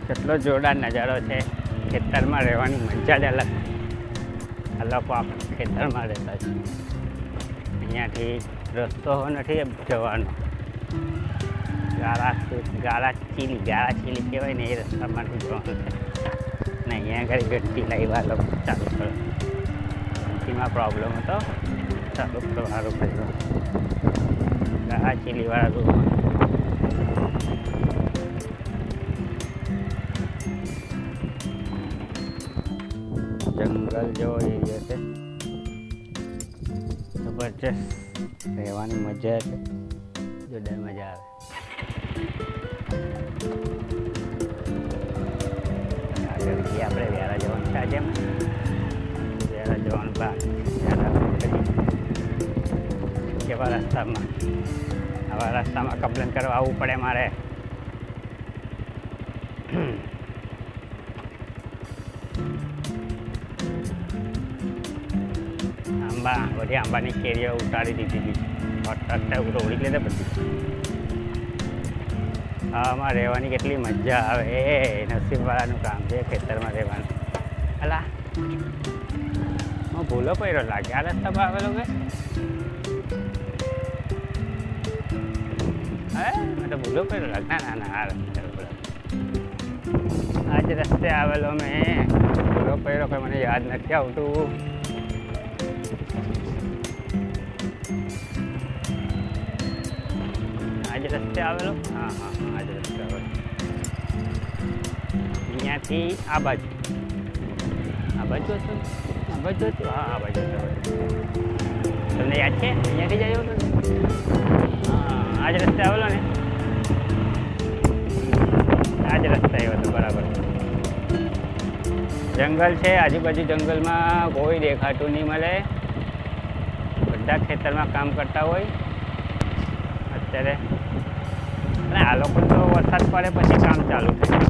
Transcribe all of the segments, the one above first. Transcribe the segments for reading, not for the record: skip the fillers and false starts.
કેટલો જોરદાર નજારો છે. ખેતરમાં રહેવાની મજા જ અલગ. આ લોકો ખેતરમાં રહેતા છે. અહીંયાથી રસ્તો નથી જવાનો. ગાળા ચીલી કહેવાય ને, એ રસ્તામાંથી જવાનું છે. ને અહીંયા આગળ ઘંટી લાવ્યા લોકો ચાલુ કરો. ઘંટીમાં પ્રોબ્લેમ હતો, ચાલુ કરવાનું કર્યું. ગાળા ચીલીવાળા રૂમ. જંગલ જેવો એરિયા છે. જબરજસ્ત રહેવાની મજા છે. જોરદાર મજા આવે. આગળ જઈએ આપણે. વ્યારા જવાનું છે આજે. વ્યારા જવાનું બાદ કેવા રસ્તામાં, આવા રસ્તામાં કમ્પ્લેન કરવા આવવું પડે મારે. બધી આંબાની કેરીઓ ઉતારી દીધી હતી. ઉડી લીધે બધી. આમાં રહેવાની કેટલી મજા આવે. એ નસીબવાળાનું કામ છે ખેતરમાં રહેવાનું. અલા હું ભૂલો પડ્યો લાગે. આ રસ્તા પર આવેલો કે મેં તો ભૂલો પડ્યો લાગે. ના ના, આ રસ્તે આજ રસ્તે આવેલો મેં. ભૂલો પડ્યો કે મને યાદ નથી આવતું. આજ રસ્તે આવેલો. હા, આજ રસ્તે આવેલો. અહીંયાથી આ બાજુ હતું. આ બાજુ હતું. હા, આ બાજુ તમને યાદ છે? અહીંયાથી જ આવ્યો હતો. હા, આજ રસ્તે આવેલો ને. આજ રસ્તે આવ્યો હતો બરાબર. જંગલ છે. આજુબાજુ જંગલમાં કોઈ દેખાતું નહીં મળે. બધા ખેતરમાં કામ કરતા હોય અત્યારે. અને આ લોકો તો વરસાદ પડે પછી કામ ચાલુ થાય.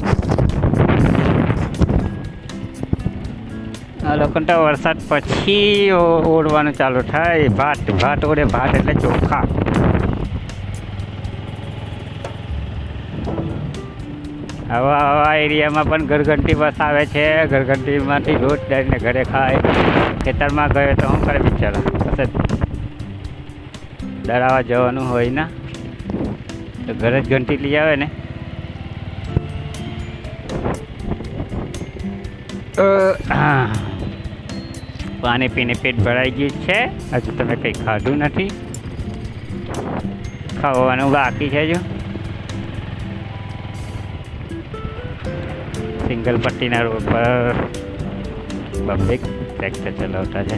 આ લોકો તો વરસાદ પછી ઓળવાનું ચાલુ થાય. ભાત ઓળે. ભાત એટલે ચોખા. આવા એરિયામાં પણ ઘરઘંટી બસ આવે છે. ઘરઘંટીમાંથી રોજ દઈને ઘરે ખાય. ખેતરમાં ગયો તો શું કરે બિચારો? કશે દરાવા જવાનું હોય ને તો ઘરે જ ઘંટી લઈ આવે ને. પાણી પીને પેટ ભરાઈ ગયું છે. હજુ તમે કંઈ ખાધું નથી. ખાવાનું બાકી છે. જો સિંગલ પટ્ટીના રોડ પર પબ્લિક ટ્રેક્ટર ચલાવતા છે.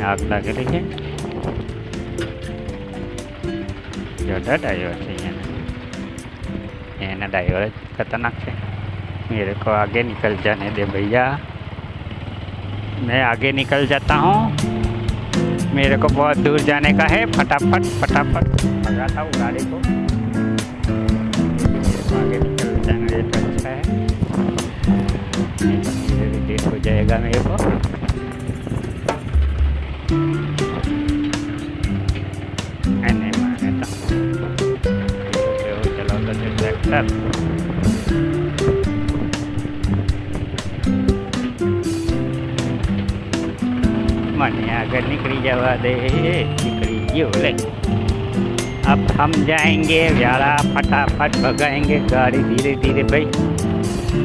આગ લાગેલી છે. જોરદાર ड्राइवर છે એના ड्राइवर खतरनाक છે. मेरे को आगे निकल जाने दे भैया, मैं आगे निकल जाता हूँ, मेरे को बहुत दूर जाने का है. फटाफट भगाता हूँ गाड़ी को. आगे निकल जाने दे तो अच्छा है. लेट हो जाएगा मेरे को. ट्रैक्टर મને આગળ નીકળી જવા દે. નીકળી ગયો ले. अब हम जाएंगे व्यारा. फटाफट भगाएंगे गाड़ी धीरे धीरे भाई.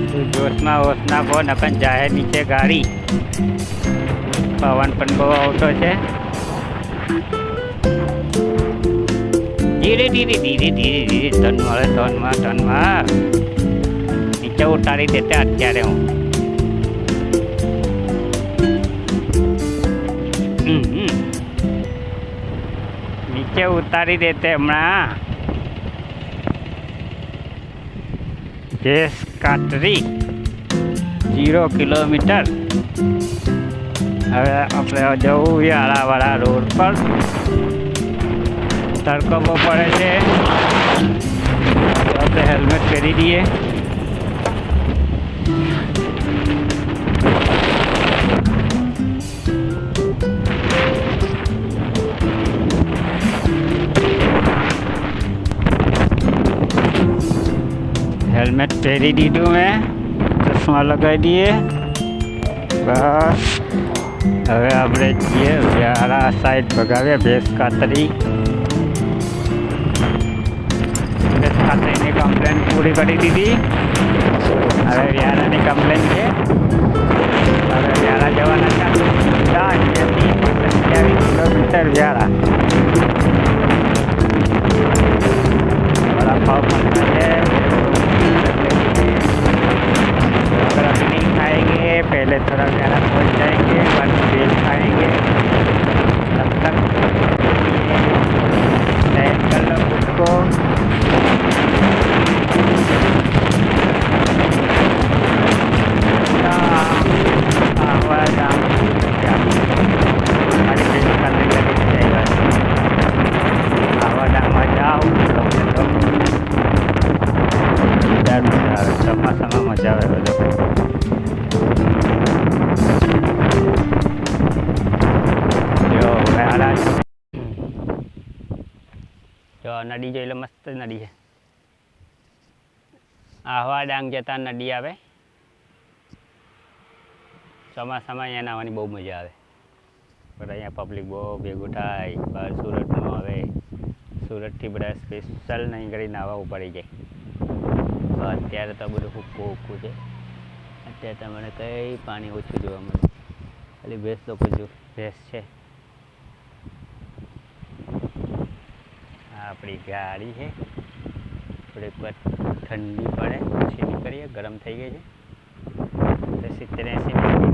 तू जोश में होश ना को नकन जाए नीचे गाड़ी. पवन पण बહુ આવતો છે. ધીરે ધીરે ટનમાં નીચે ઉતારી દેતે અત્યારે હું. નીચે ઉતારી દેતે હમણાં. જેસ કાટરી 0 કિલોમીટર. હવે આપણે જવું વ્યારાવાળા રોડ પર. તડકો બહુ પડે છે. આપણે હેલ્મેટ પહેરી દઈએ. हेलमेट પહેરી દીધું મેં, ચશ્મા લગાવી દઈએ. બસ હવે આપણે જઈએ વ્યારા સાઈડ ભગાવીએ. ભેંસ કાતરીની કમ્પ્લેન પૂરી કરી દીધી. હવે વ્યારાની કમ્પ્લેન છે. હવે વ્યારા જવાના છે 27 કિલોમીટર વ્યારા. वड़ापाव बनता है, नहीं खाएंगे, पहले थोड़ा प्यारा पहुँच जाएंगे, बाद बेल खाएंगे. तब तक सैर कर लो खुद को. आवाज़ જાઓ ચોમાસામાં મજા આવે બધો. જો નદી જોઈ લો, મસ્ત નદી છે. આહવા ડાંગ જતા નદી આવે. ચોમાસામાં અહીંયા નાહવાની બહુ મજા આવે. બધા અહીંયા પબ્લિક બહુ ભેગું થાય. બહાર સુરતનું આવે, સુરતથી બધા સ્પેશિયલ નહીં કરી નાહવા પડી જાય. તો અત્યારે તો બધું હુક્કું છે. અત્યારે તમને કંઈ પાણી ઓછું જોવા મળે. ખાલી ભેંસ લોકો જો ભેંસ છે. આ આપણી ગાડી છે. થોડીક વાર ઠંડી પડે પછી નીકળીએ. ગરમ થઈ ગઈ છે. 70-80 મિનિટ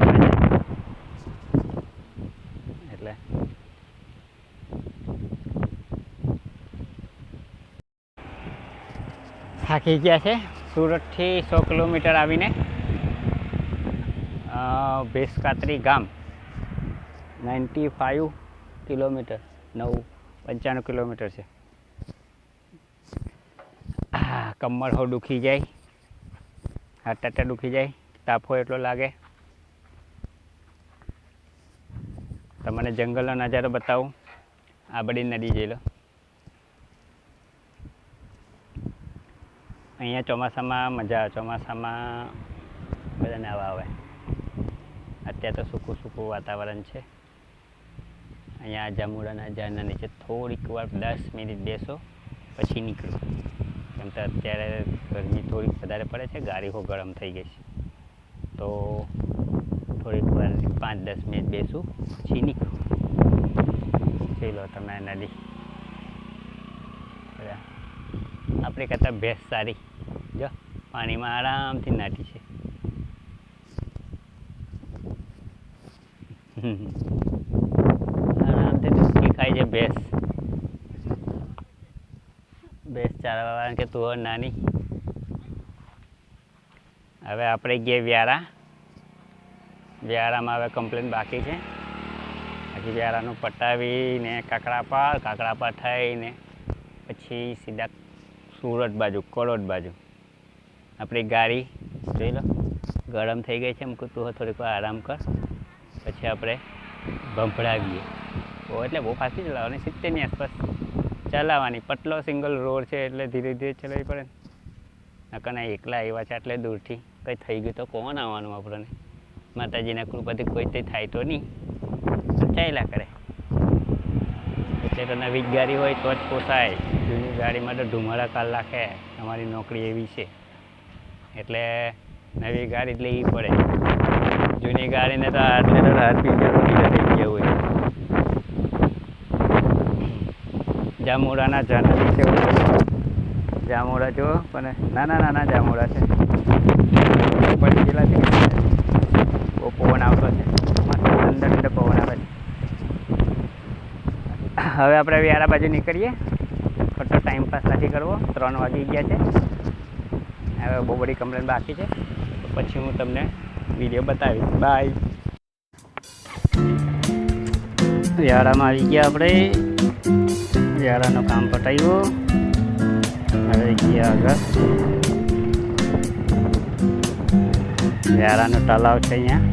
એટલે થાકી ગયા છે. સુરતથી 100 કિલોમીટર આવીને ભેંસ કાતરી ગામ 95 કિલોમીટર 95 કિલોમીટર છે. કમર હો દુખી જાય, હાથ દુખી જાય, તાપો એટલો લાગે. તમને જંગલનો નજારો બતાવું. આ બધી નદી જોઈ લો. અહીંયા ચોમાસામાં મજા આવે. ચોમાસામાં બધાને આવા આવે. અત્યારે તો સૂકું વાતાવરણ છે. અહીંયા જાંબુડાના ઝાડના નીચે થોડીક વાર 10 મિનિટ બેસો પછી નીકળો. કેમ તો અત્યારે ગરમી થોડીક વધારે પડે છે. ગાડીઓ ગરમ થઈ ગઈ છે. તો થોડીક વાર 5-10 મિનિટ બેસું પછી નીકળું. જોઈ લો તમે નદી. આપણે કરતાં ભેંસ સારી. જો પાણીમાં આરામથી નાટી છે. આરામથી ડૂબકી ખાય છે ભેંસ. ભેંસ ચારવા કે તું નાની. હવે આપણે ગયા વ્યારા. વ્યારામાં હવે કમ્પ્લેન બાકી છે. હજી વ્યારાનું પટાવીને કાકડાપર થઈને પછી સીધા સુરત બાજુ, કલોડ બાજુ. આપણી ગાડી જોઈ લો ગરમ થઈ ગઈ છે. મૂકું તું થોડીક વાર આરામ કર. પછી આપણે ભંભળાવીએ. એટલે બહુ ફાસ્ટ ચલાવવાની, 70ની આસપાસ ચલાવવાની. પટલો સિંગલ રોડ છે એટલે ધીરે ધીરે ચલાવવી પડે. નકરના એકલા આવ્યા છે આટલે દૂરથી. કંઈ થઈ ગયું તો કોણ આવવાનું આપણને? માતાજીના કૃપાથી કોઈ તે થાય તો નહીં, ચાલ્યા કરે. એટલે તો નવી ગાડી હોય તો જ પોસાય. જૂની ગાડીમાં તો ધુમાડા કાલ નાખે. અમારી નોકરી એવી છે એટલે નવી ગાડી જ લેવી પડે. જૂની ગાડીને તો આટલે તો રાત બી જરૂરી થઈ ગયા હોય. જાંબુડાના ઝાડ નીચે જાંબુડા જુઓ, પણ નાના જાંબુડા છે. પડી ગયેલા છે. બહુ પવન આવતો છે. અંદર પવન આવે છે. હવે આપણે વ્યારા બાજુ નીકળીએ. ખોટો ટાઈમપાસ નથી કરવો. 3 વાગી ગયા છે. હવે બહુ બધી કમ્પ્લેન બાકી છે. તો પછી હું તમને વિડીયો બતાવીશ. બાય. વ્યારામાં આવી ગયા આપણે. વ્યારાનું કામ પતાવ્યું. હવે ગયા આગળ. વ્યારાનો તળાવ છે અહીંયા.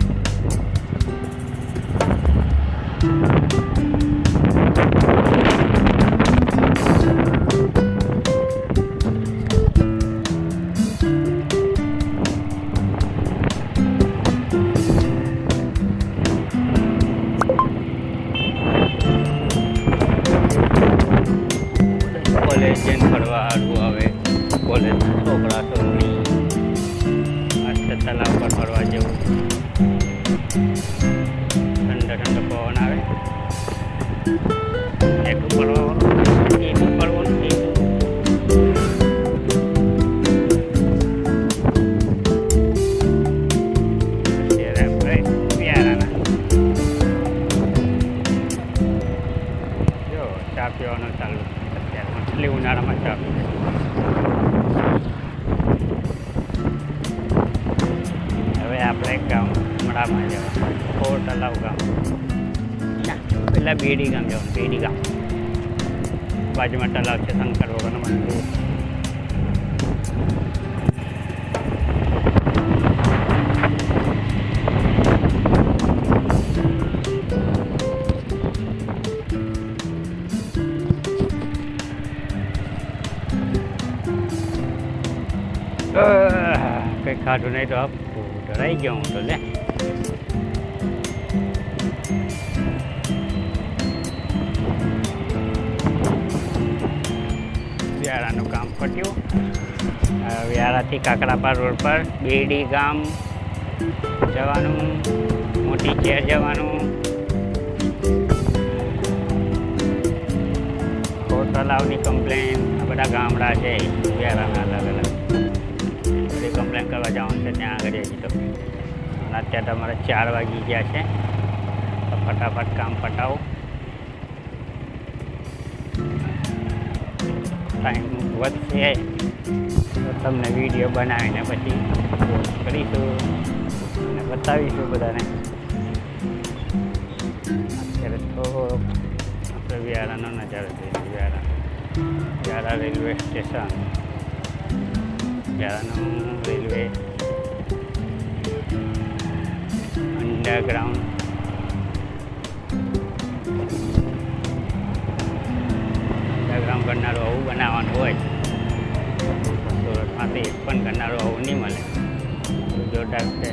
જઈને ફરવા સારું આવે. કોલેજના છોકરા છોકરી મસ્ત તલાવ પર ફરવા જેવું. ઠંડો ઠંડો પવન આવે. એટલું ફરવાનું ચા પીવાનું ચાલુ અત્યારે મછલી ઉનાળામાં ચા પીવે. હવે આપણે ગામડામાં જવાનું. ખોર તલાવ ગામ પેલા બેડી ગામ જવાનું. બેડી ગામ બાજુમાં તલાવ છે. શંકર ભગવાનનું મંદિર. કંઈ ખાધું નહીં તો ડરાઈ ગયો હું તો. લે વ્યારાનું કામ પટ્યું. વ્યારાથી કાકરાપાર રોડ પર બેડી ગામ જવાનું. મોટી ચેર જવાનું. ખોર તલાવની કમ્પ્લેન. આ બધા ગામડા છે વ્યારાના અલગ અલગ. કમ્પ્લેન કરવા જવાનું છે ત્યાં આગળ. હજી તો અત્યારે તમારે 4 વાગી ગયા છે. તો ફટાફટ કામ પટાવો. ટાઈમ વધશે તો તમને વિડીયો બનાવીને પછી પોસ્ટ કરીશું અને બતાવીશું બધાને. અત્યારે તો આપણે વ્યારાનો નજારો જોઈએ. Vyara railway station. વ્યારાનું રેલવે અંડરગ્રાઉન્ડ. અંડરગ્રાઉન્ડ કરનારું આવું બનાવવાનું હોય. સુરતમાંથી એક પણ કરનારું આવું નહીં મળે. જોરદાર છે.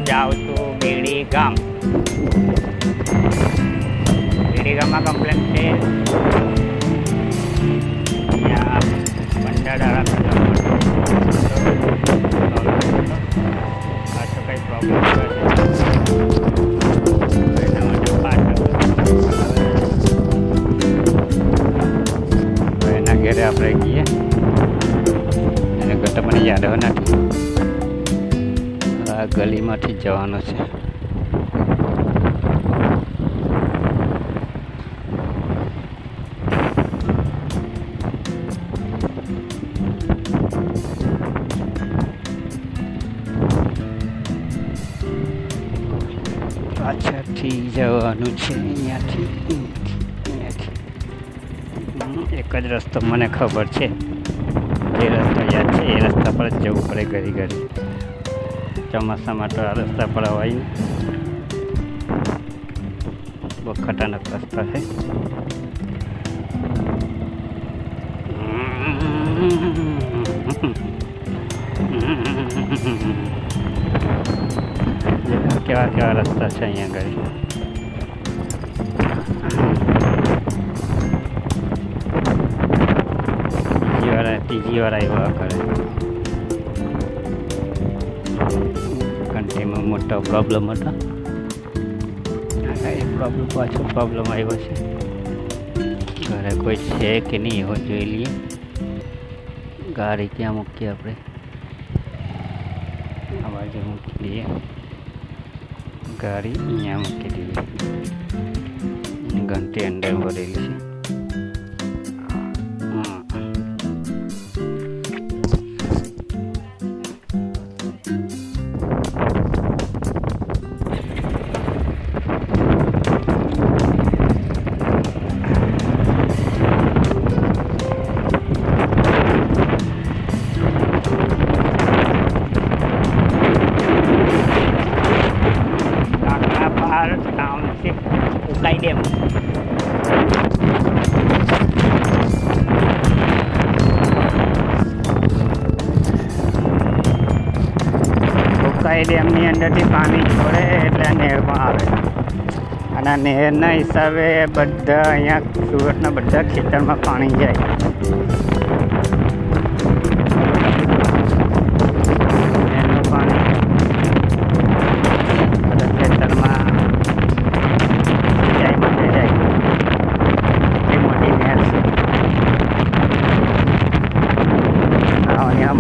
જાઉં છું બેડી ગામ. બેડી ગામમાં કમ્પ્લેન છે. અહીંયા બંડાળા પાછો કંઈ પ્રોબ્લેમ એના માટે પાછળ એના ઘેરે આપણે ગઈએ. એને કરતાં મને યાદ હવે નથી. આ ગલીમાંથી જવાનું છે. પાછળથી જવાનું છે. અહીંયાથી એક જ રસ્તો મને ખબર છે. જે રસ્તો યાદ છે એ રસ્તા પર જ જવું પડે ઘડી ઘડી. ચોમાસામાં તો આ રસ્તા પર હોય બહુ ખતરનાક રસ્તા છે. કેવા કેવા રસ્તા છે અહીંયા આગળ. ત્રીજી વાર આવ્યા કરે. ઘંટીમાં મોટો પ્રોબ્લેમ હતો. પ્રોબ્લેમ પાછો પ્રોબ્લેમ આવ્યો છે. ઘરે કોઈ છે કે નહીં એવો જોઈ લઈએ. ગાડી ક્યાં મૂકીએ આપણે? આ બાજુ મૂકી દઈએ. ગાડી અહીંયા મૂકી દઈએ. ઘંટી અંદર ભરેલી છે. Township Ukai dam. ઉકાઈ ડેમની અંદરથી પાણી છોડે એટલે નહેરમાં આવે અને નહેરના હિસાબે બધા અહીંયા સુરતના બધા ખેતરમાં પાણી જાય. નહેરનું પાણી બધા ખેતરમાં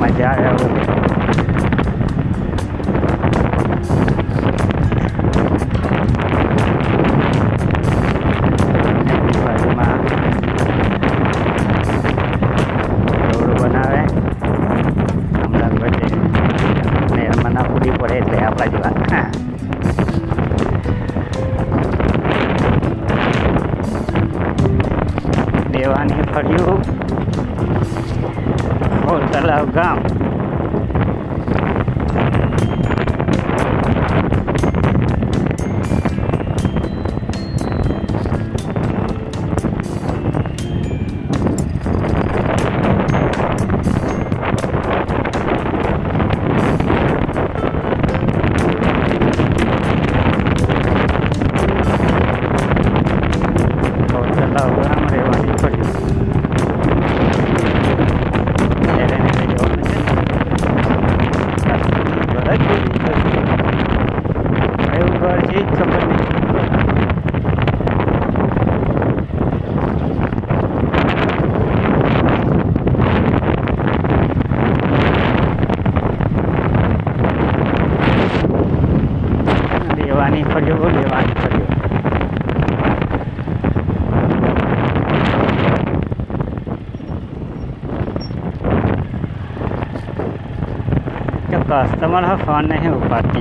મજા આવે. બાજુમાં રોડ બનાવે હમણાં પછી નહેરમાં ના પૂરી પડે એટલે આ બાજુ દેવાની ફર્યું. તલાવ ગામ. તલાવ ગામ રહેવાની ફર્યું. એવું ઘર છે જ ખબર નહીં. લેવાની ફર્યો લેવાની ફર્યો. कस्टमर है फोन नहीं उठाती.